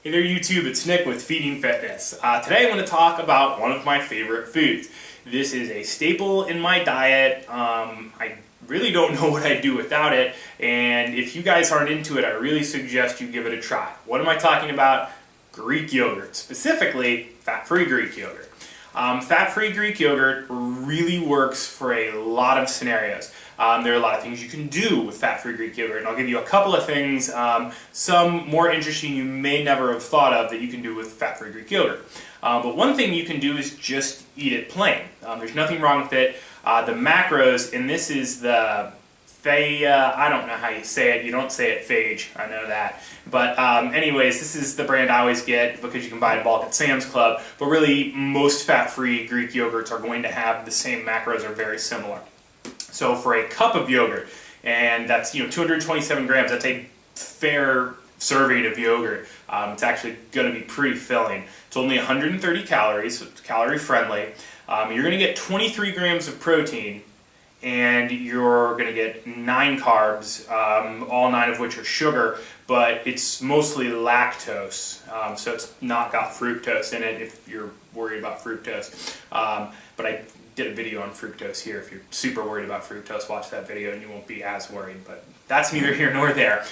Hey there YouTube, it's Nick with Feeding Fitness. Today I'm going to talk about one of my favorite foods. This is a staple in my diet. I really don't know what I'd do without it, and if you guys aren't into it, I really suggest you give it a try. What am I talking about? Greek yogurt, specifically fat-free Greek yogurt. Fat-free Greek yogurt really works for a lot of scenarios. There are a lot of things you can do with fat-free Greek yogurt, and I'll give you a couple of things, some more interesting you may never have thought of that you can do with fat-free Greek yogurt. But one thing you can do is just eat it plain. There's nothing wrong with it. The macros, and this is the I don't know how you say it. You don't say it phage, I know that. But anyways, this is the brand I always get because you can buy it in bulk at Sam's Club. But really, most fat-free Greek yogurts are going to have the same macros or very similar. So for a cup of yogurt, and that's 227 grams, that's a fair serving of yogurt. It's actually going to be pretty filling. It's only 130 calories, so it's calorie friendly. You're going to get 23 grams of protein, and you're going to get 9 carbs, all 9 of which are sugar, but it's mostly lactose, so it's not got fructose in it if you're worried about fructose. But I did a video on fructose here. If you're super worried about fructose, watch that video and you won't be as worried, but that's neither here nor there.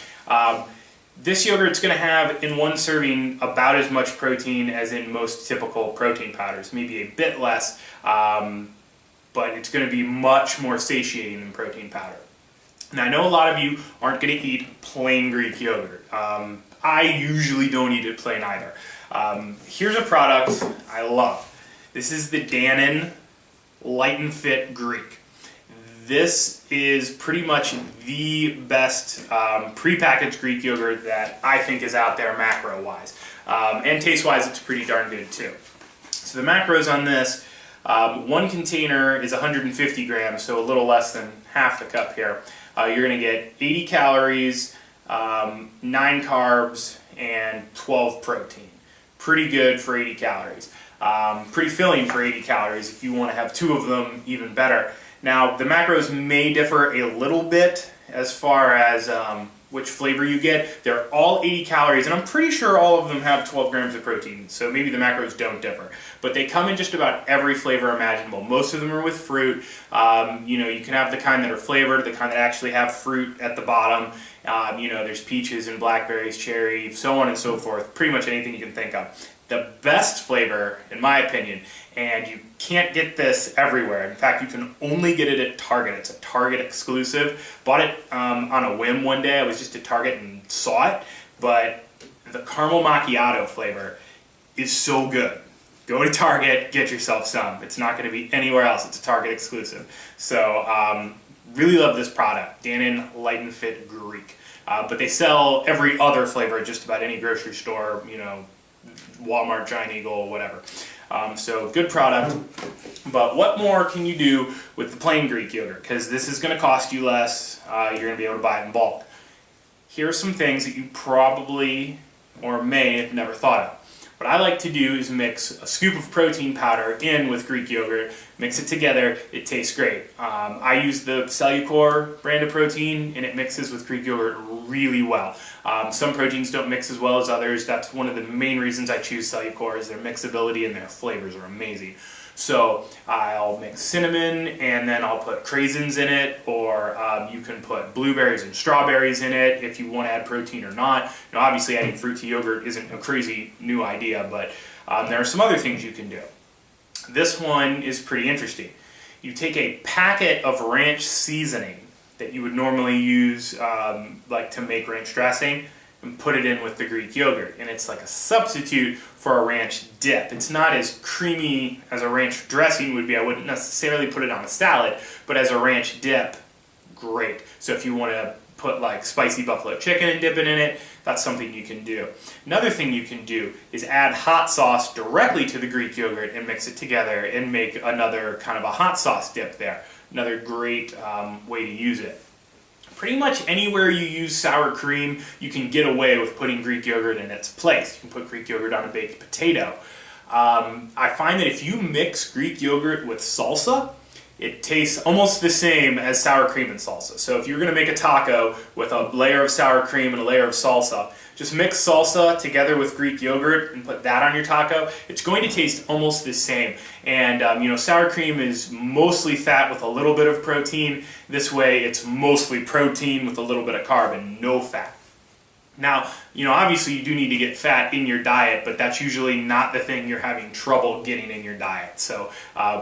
This yogurt's going to have in one serving about as much protein as in most typical protein powders, maybe a bit less, but it's going to be much more satiating than protein powder. Now, I know a lot of you aren't going to eat plain Greek yogurt. I usually don't eat it plain either. Here's a product I love. This is the Dannon Light and Fit Greek. This is pretty much the best prepackaged Greek yogurt that I think is out there macro-wise. And taste-wise, it's pretty darn good too. So the macros on this, one container is 150 grams, so a little less than half the cup here. You're going to get 80 calories, 9 carbs, and 12 protein. Pretty good for 80 calories. Pretty filling for 80 calories. If you want to have 2 of them, even better. Now, the macros may differ a little bit as far as which flavor you get. They're all 80 calories, and I'm pretty sure all of them have 12 grams of protein, so maybe the macros don't differ. But they come in just about every flavor imaginable. Most of them are with fruit. You can have the kind that are flavored, the kind that actually have fruit at the bottom. There's peaches and blackberries, cherry, so on and so forth. Pretty much anything you can think of. The best flavor, in my opinion, and you can't get this everywhere. In fact, you can only get it at Target. It's a Target exclusive. Bought it on a whim one day. I was just at Target and saw it, but the caramel macchiato flavor is so good. Go to Target, get yourself some. It's not going to be anywhere else. It's a Target exclusive. So, really love this product, Dannon Light and Fit Greek. But they sell every other flavor at just about any grocery store, Walmart, Giant Eagle, whatever. So good product, but what more can you do with the plain Greek yogurt? Because this is going to cost you less. You're going to be able to buy it in bulk. Here are some things that you probably or may have never thought of. What I like to do is mix a scoop of protein powder in with Greek yogurt, mix it together, it tastes great. I use the Cellucor brand of protein, and it mixes with Greek yogurt really well. Some proteins don't mix as well as others. That's one of the main reasons I choose Cellucor, is their mixability and their flavors are amazing. So I'll mix cinnamon, and then I'll put craisins in it, or you can put blueberries and strawberries in it if you want to add protein or not. Obviously adding fruit to yogurt isn't a crazy new idea, but there are some other things you can do. This one is pretty interesting. You take a packet of ranch seasoning that you would normally use like to make ranch dressing, and put it in with the Greek yogurt, and it's like a substitute for a ranch dip. It's not as creamy as a ranch dressing would be. I wouldn't necessarily put it on a salad, but as a ranch dip, great. So if you want to put like spicy buffalo chicken and dip it in it, that's something you can do. Another thing you can do is add hot sauce directly to the Greek yogurt and mix it together and make another kind of a hot sauce dip there. Another great way to use it. Pretty much anywhere you use sour cream, you can get away with putting Greek yogurt in its place. You can put Greek yogurt on a baked potato. I find that if you mix Greek yogurt with salsa, it tastes almost the same as sour cream and salsa. So if you're going to make a taco with a layer of sour cream and a layer of salsa, just mix salsa together with Greek yogurt and put that on your taco. It's going to taste almost the same. And sour cream is mostly fat with a little bit of protein. This way it's mostly protein with a little bit of carb and no fat. Now, obviously you do need to get fat in your diet, but that's usually not the thing you're having trouble getting in your diet. So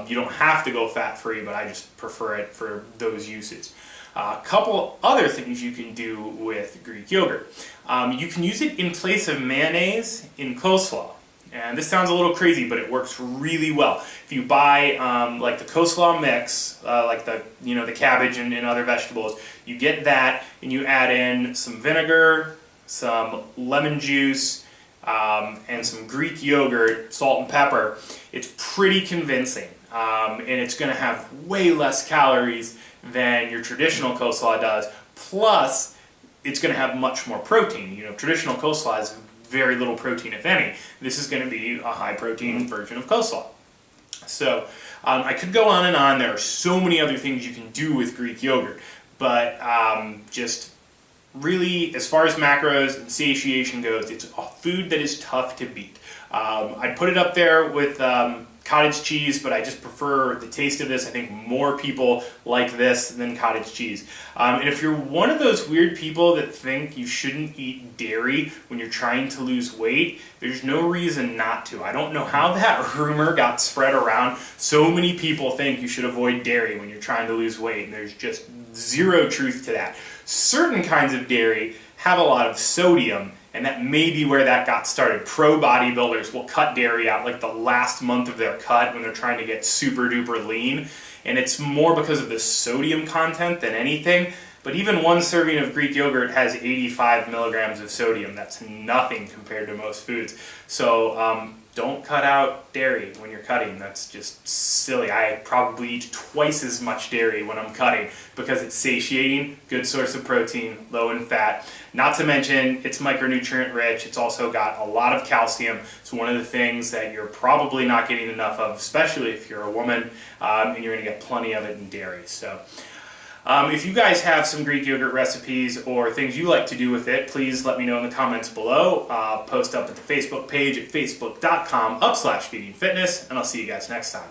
you don't have to go fat-free, but I just prefer it for those uses. A couple other things you can do with Greek yogurt. You can use it in place of mayonnaise in coleslaw. And this sounds a little crazy, but it works really well. If you buy like the coleslaw mix, like the cabbage and other vegetables, you get that and you add in some vinegar, some lemon juice, and some Greek yogurt, salt and pepper. It's pretty convincing, and it's going to have way less calories than your traditional coleslaw does. Plus, it's going to have much more protein. Traditional coleslaw has very little protein, if any. This is going to be a high-protein version of coleslaw. So, I could go on and on. There are so many other things you can do with Greek yogurt, but just really, as far as macros and satiation goes, it's a food that is tough to beat. I'd put it up there with cottage cheese, but I just prefer the taste of this. I think more people like this than cottage cheese. And if you're one of those weird people that think you shouldn't eat dairy when you're trying to lose weight, there's no reason not to. I don't know how that rumor got spread around. So many people think you should avoid dairy when you're trying to lose weight, and there's just zero truth to that. Certain kinds of dairy have a lot of sodium, and that may be where that got started. Pro bodybuilders will cut dairy out like the last month of their cut when they're trying to get super duper lean, and it's more because of the sodium content than anything. But even one serving of Greek yogurt has 85 milligrams of sodium. That's nothing compared to most foods. So don't cut out dairy when you're cutting. That's just silly. I probably eat twice as much dairy when I'm cutting because it's satiating, good source of protein, low in fat. Not to mention, it's micronutrient rich. It's also got a lot of calcium. It's one of the things that you're probably not getting enough of, especially if you're a woman, and you're going to get plenty of it in dairy. So, if you guys have some Greek yogurt recipes or things you like to do with it, please let me know in the comments below. Post up at the Facebook page at facebook.com/feedingfitness, and I'll see you guys next time.